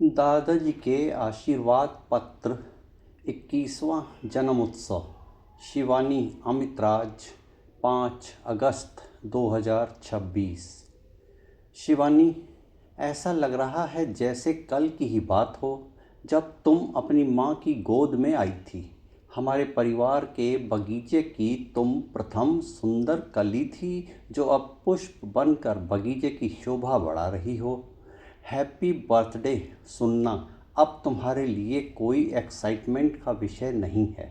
दादाजी के आशीर्वाद पत्र 21वां जन्म उत्सव। शिवानी अमितराज 5 अगस्त 2026। शिवानी, ऐसा लग रहा है जैसे कल की ही बात हो जब तुम अपनी माँ की गोद में आई थी। हमारे परिवार के बगीचे की तुम प्रथम सुंदर कली थी जो अब पुष्प बनकर बगीचे की शोभा बढ़ा रही हो। हैप्पी बर्थडे सुनना अब तुम्हारे लिए कोई एक्साइटमेंट का विषय नहीं है।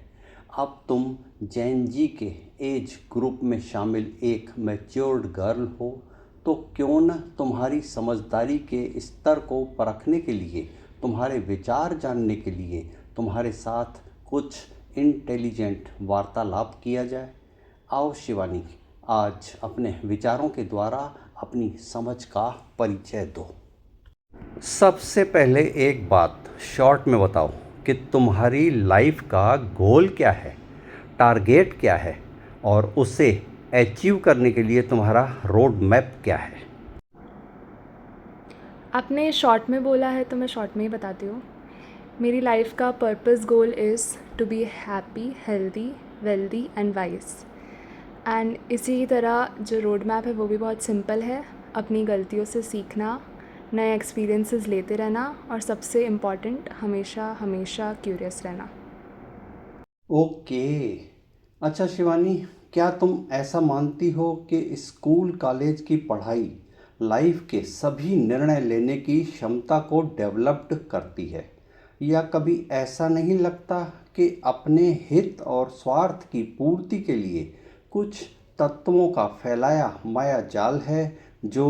अब तुम जैन जी के एज ग्रुप में शामिल एक मैच्योर्ड गर्ल हो, तो क्यों न तुम्हारी समझदारी के स्तर को परखने के लिए, तुम्हारे विचार जानने के लिए तुम्हारे साथ कुछ इंटेलिजेंट वार्तालाप किया जाए। आओ शिवानी, आज अपने विचारों के द्वारा अपनी समझ का परिचय दो। सबसे पहले एक बात शॉर्ट में बताओ कि तुम्हारी लाइफ का गोल क्या है, टारगेट क्या है और उसे अचीव करने के लिए तुम्हारा रोड मैप क्या है। आपने शॉर्ट में बोला है तो मैं शॉर्ट में ही बताती हूँ। मेरी लाइफ का purpose goal is to be happy, healthy, wealthy and wise. And इसी तरह जो रोड मैप है वो भी बहुत सिंपल है। अपनी गलतियों से सीखना, नए एक्सपीरियंसेस लेते रहना और सबसे इम्पॉर्टेंट हमेशा हमेशा क्यूरियस रहना। ओके। अच्छा शिवानी, क्या तुम ऐसा मानती हो कि स्कूल कॉलेज की पढ़ाई लाइफ के सभी निर्णय लेने की क्षमता को डेवलप्ड करती है, या कभी ऐसा नहीं लगता कि अपने हित और स्वार्थ की पूर्ति के लिए कुछ तत्वों का फैलाया माया जाल है जो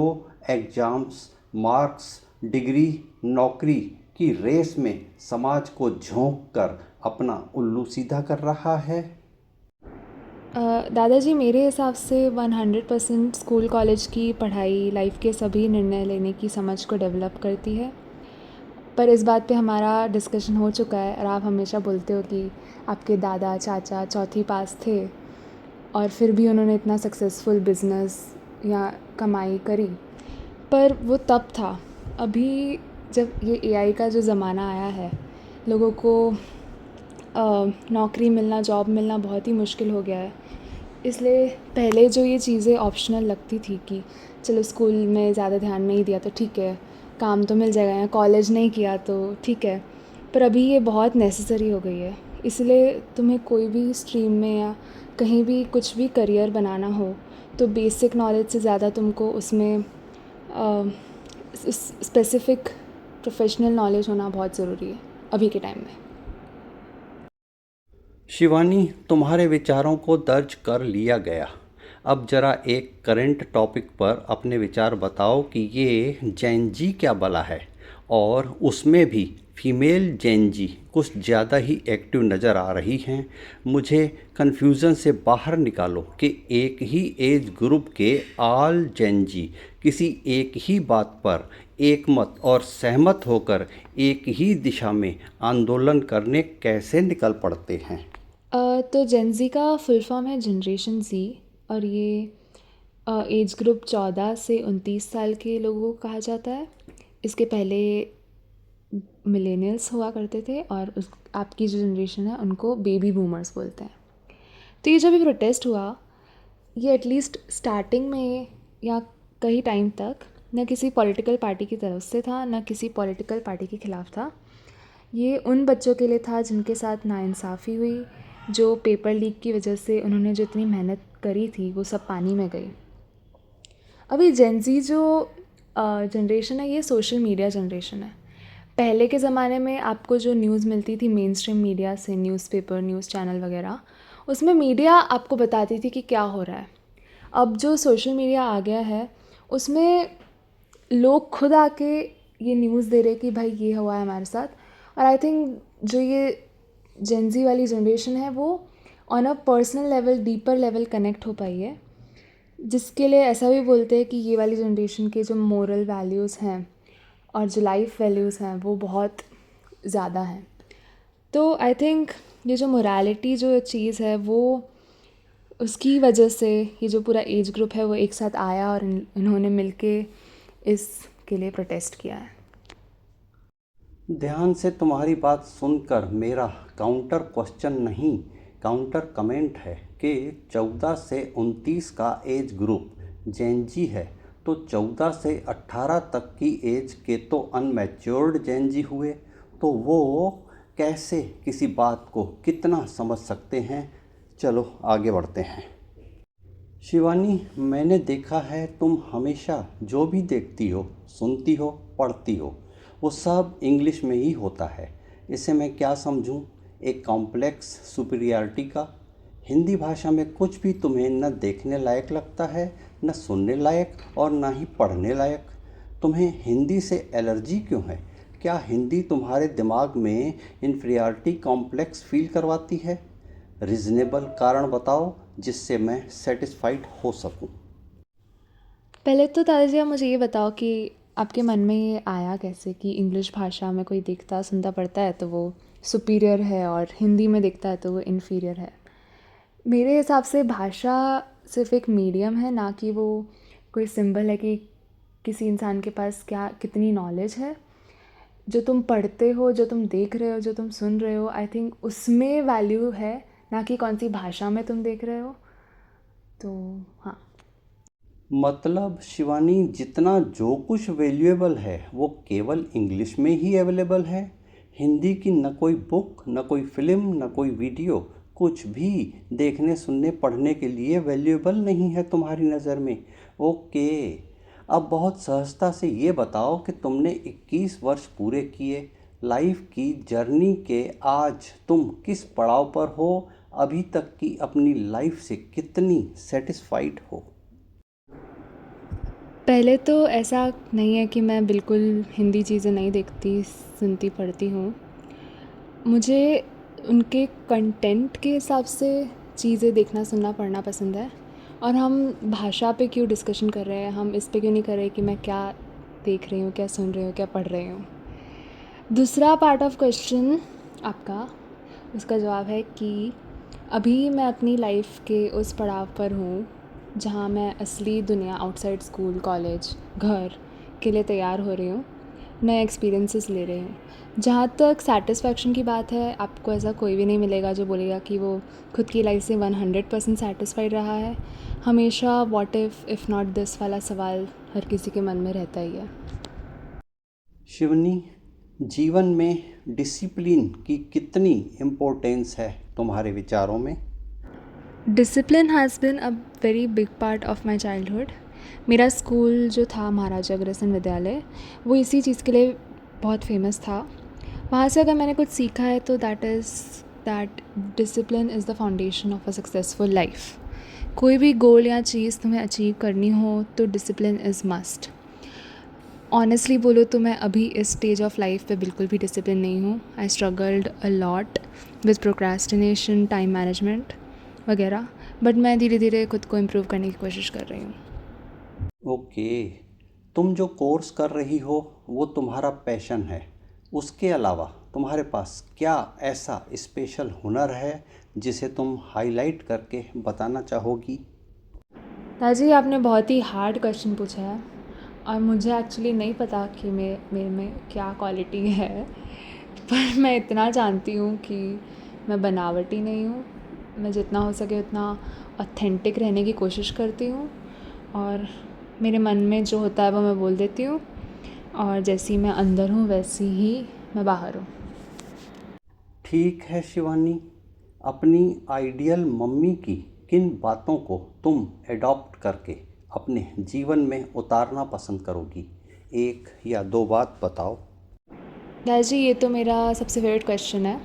एग्जाम्स, मार्क्स, डिग्री, नौकरी की रेस में समाज को झोंक कर अपना उल्लू सीधा कर रहा है। दादाजी, मेरे हिसाब से 100% स्कूल कॉलेज की पढ़ाई लाइफ के सभी निर्णय लेने की समझ को डेवलप करती है। पर इस बात पे हमारा डिस्कशन हो चुका है और आप हमेशा बोलते हो कि आपके दादा चाचा चौथी पास थे और फिर भी उन्होंने इतना सक्सेसफुल बिज़नेस या कमाई करी। पर वो तब था। अभी जब ये एआई का जो ज़माना आया है, लोगों को नौकरी मिलना, जॉब मिलना बहुत ही मुश्किल हो गया है। इसलिए पहले जो ये चीज़ें ऑप्शनल लगती थी कि चलो स्कूल में ज़्यादा ध्यान नहीं दिया तो ठीक है, काम तो मिल जाएगा, या कॉलेज नहीं किया तो ठीक है, पर अभी ये बहुत नेसेसरी हो गई है। इसलिए तुम्हें कोई भी स्ट्रीम में या कहीं भी कुछ भी करियर बनाना हो तो बेसिक नॉलेज से ज़्यादा तुमको उसमें स्पेसिफ़िक प्रोफेशनल नॉलेज होना बहुत ज़रूरी है अभी के टाइम में। शिवानी, तुम्हारे विचारों को दर्ज कर लिया गया। अब जरा एक करंट टॉपिक पर अपने विचार बताओ कि ये जैन जी क्या बला है, और उसमें भी फीमेल जैन जी कुछ ज़्यादा ही एक्टिव नज़र आ रही हैं। मुझे कन्फ्यूज़न से बाहर निकालो कि एक ही एज ग्रुप के ऑल जैन जी किसी एक ही बात पर एकमत और सहमत होकर एक ही दिशा में आंदोलन करने कैसे निकल पड़ते हैं। तो जेन ज़ी का फुल फॉर्म है जनरेशन ज़ी, और ये एज ग्रुप 14 से 29 साल के लोगों को कहा जाता है। इसके पहले मिलेनियल्स हुआ करते थे और उस आपकी जो जनरेशन है उनको बेबी बूमर्स बोलते हैं। तो ये जब ये प्रोटेस्ट हुआ, ये एटलीस्ट स्टार्टिंग में या कई टाइम तक न किसी पॉलिटिकल पार्टी की तरफ से था, न किसी पॉलिटिकल पार्टी के ख़िलाफ़ था। ये उन बच्चों के लिए था जिनके साथ नाइंसाफ़ी हुई, जो पेपर लीक की वजह से उन्होंने जो इतनी मेहनत करी थी वो सब पानी में गई। अभी जेन ज़ी जो जनरेशन है, ये सोशल मीडिया जनरेशन है। पहले के ज़माने में आपको जो न्यूज़ मिलती थी मेन स्ट्रीम मीडिया से, न्यूज़पेपर, न्यूज़ चैनल वगैरह, उसमें मीडिया आपको बताती थी कि क्या हो रहा है। अब जो सोशल मीडिया आ गया है उसमें लोग खुद आके ये न्यूज़ दे रहे कि भाई ये हुआ है हमारे साथ। और आई थिंक जो ये जेन ज़ी वाली जनरेशन है वो on a personal level, deeper level connect हो पाई है, जिसके लिए ऐसा भी बोलते हैं कि ये वाली जनरेशन के जो मोरल वैल्यूज़ हैं और जो लाइफ वैल्यूज़ हैं वो बहुत ज़्यादा हैं। तो आई थिंक ये जो मोरालिटी जो चीज़ है वो, उसकी वजह से ये जो पूरा एज ग्रुप है वो एक साथ आया और इन्होंने मिलके इसके लिए प्रोटेस्ट किया है। ध्यान से तुम्हारी बात सुनकर मेरा काउंटर क्वेश्चन नहीं, काउंटर कमेंट है कि 14 से 29 का एज ग्रुप जेन जी है, तो 14 से 18 तक की एज के तो अनमैच्योर्ड जेन जी हुए, तो वो कैसे किसी बात को कितना समझ सकते हैं। चलो आगे बढ़ते हैं। शिवानी, मैंने देखा है तुम हमेशा जो भी देखती हो, सुनती हो, पढ़ती हो, वो सब इंग्लिश में ही होता है। इसे मैं क्या समझूं? एक कॉम्प्लेक्स सुपीरियरिटी का। हिंदी भाषा में कुछ भी तुम्हें न देखने लायक लगता है, न सुनने लायक और न ही पढ़ने लायक। तुम्हें हिंदी से एलर्जी क्यों है? क्या हिंदी तुम्हारे दिमाग में इन्फीरियरिटी कॉम्प्लेक्स फील करवाती है? रीज़नेबल कारण बताओ जिससे मैं सेटिस्फाइड हो सकूं। पहले तो दादाजी आप मुझे ये बताओ कि आपके मन में ये आया कैसे कि इंग्लिश भाषा में कोई देखता सुनता पढ़ता है तो वो सुपीरियर है और हिंदी में देखता है तो वो इन्फीरियर है। मेरे हिसाब से भाषा सिर्फ एक मीडियम है, ना कि वो कोई सिंबल है कि किसी इंसान के पास क्या कितनी नॉलेज है। जो तुम पढ़ते हो, जो तुम देख रहे हो, जो तुम सुन रहे हो, आई थिंक उसमें वैल्यू है, ना कि कौन सी भाषा में तुम देख रहे हो। तो हाँ। मतलब शिवानी, जितना जो कुछ वैल्यूएबल है वो केवल इंग्लिश में ही अवेलेबल है। हिंदी की न कोई बुक, न कोई फिल्म, न कोई वीडियो, कुछ भी देखने सुनने पढ़ने के लिए वैल्यूएबल नहीं है तुम्हारी नज़र में। ओके, अब बहुत सहजता से ये बताओ कि तुमने 21 वर्ष पूरे किए, लाइफ की जर्नी के आज तुम किस पड़ाव पर हो? अभी तक की अपनी लाइफ से कितनी सेटिस्फाइड हो? पहले तो ऐसा नहीं है कि मैं बिल्कुल हिंदी चीज़ें नहीं देखती, सुनती, पढ़ती हूँ। मुझे उनके कंटेंट के हिसाब से चीज़ें देखना, सुनना, पढ़ना पसंद है। और हम भाषा पे क्यों डिस्कशन कर रहे हैं, हम इस पे क्यों नहीं कर रहे कि मैं क्या देख रही हूँ, क्या सुन रही हूँ, क्या पढ़ रही हूँ। दूसरा पार्ट ऑफ क्वेश्चन आपका, उसका जवाब है कि अभी मैं अपनी लाइफ के उस पड़ाव पर हूँ जहाँ मैं असली दुनिया आउटसाइड स्कूल, कॉलेज, घर के लिए तैयार हो रही हूँ, नए एक्सपीरियंसेस ले रही हूँ। जहाँ तक सेटिस्फैक्शन की बात है, आपको ऐसा कोई भी नहीं मिलेगा जो बोलेगा कि वो खुद की लाइफ से 100% सेटिस्फाइड रहा है। हमेशा व्हाट इफ़ नॉट दिस वाला सवाल हर किसी के मन में रहता ही है। शिवनी, जीवन में डिसिप्लिन की कितनी इम्पोर्टेंस है तुम्हारे विचारों में? Discipline has been a very big part of my childhood. मेरा स्कूल जो था महाराजा अग्रसेन विद्यालय, वो इसी चीज़ के लिए बहुत फेमस था। वहाँ से अगर मैंने कुछ सीखा है तो that discipline is the foundation of a successful life. कोई भी गोल या चीज़ तुम्हें अचीव करनी हो तो डिसिप्लिन इज़ मस्ट। ऑनेस्टली बोलो तो मैं अभी इस स्टेज ऑफ लाइफ पे बिल्कुल भी डिसिप्लिन नहीं हूँ। आई struggled a lot with procrastination, time management वगैरह, बट मैं धीरे धीरे खुद को इम्प्रूव करने की कोशिश कर रही हूँ। ओके, तुम जो कोर्स कर रही हो वो तुम्हारा पैशन है, उसके अलावा तुम्हारे पास क्या ऐसा स्पेशल हुनर है जिसे तुम हाईलाइट करके बताना चाहोगी? ताजी, आपने बहुत ही हार्ड क्वेश्चन पूछा है और मुझे एक्चुअली नहीं पता कि मेरे में क्या क्वालिटी है, पर मैं इतना जानती हूँ कि मैं बनावटी नहीं हूँ। मैं जितना हो सके उतना ऑथेंटिक रहने की कोशिश करती हूँ और मेरे मन में जो होता है वो मैं बोल देती हूँ, और जैसी मैं अंदर हूँ वैसी ही मैं बाहर हूँ। ठीक है शिवानी, अपनी आइडियल मम्मी की किन बातों को तुम एडॉप्ट करके अपने जीवन में उतारना पसंद करोगी? एक या दो बात बताओ। दादाजी, ये तो मेरा सबसे फेवरेट क्वेश्चन है।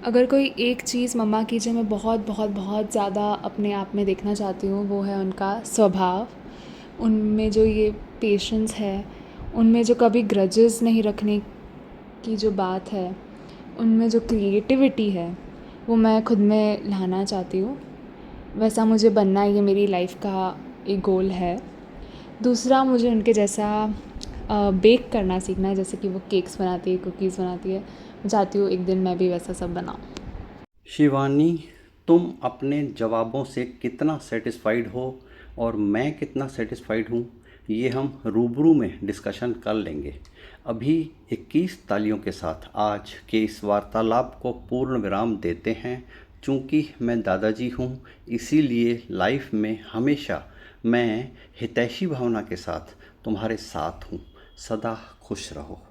अगर कोई एक चीज़ मम्मा की जो मैं बहुत बहुत बहुत ज़्यादा अपने आप में देखना चाहती हूँ, वो है उनका स्वभाव। उनमें जो ये पेशेंस है, उनमें जो कभी ग्रजेस नहीं रखने की जो बात है, उनमें जो क्रिएटिविटी है, वो मैं खुद में लाना चाहती हूँ। वैसा मुझे बनना, ये मेरी लाइफ का एक गोल है। दूसरा, मुझे उनके जैसा बेक करना सीखना है, जैसे कि वो केक्स बनाती है, कुकीज़ बनाती है। मैं चाहती हूँ एक दिन मैं भी वैसा सब बनाऊँ। शिवानी, तुम अपने जवाबों से कितना सेटिस्फाइड हो और मैं कितना सेटिस्फाइड हूँ, ये हम रूबरू में डिस्कशन कर लेंगे। अभी 21 तालियों के साथ आज के इस वार्तालाप को पूर्ण विराम देते हैं। चूँकि मैं दादाजी हूँ, इसीलिए लाइफ में हमेशा मैं हितैषी भावना के साथ तुम्हारे साथ हूँ। सदा खुश रहो।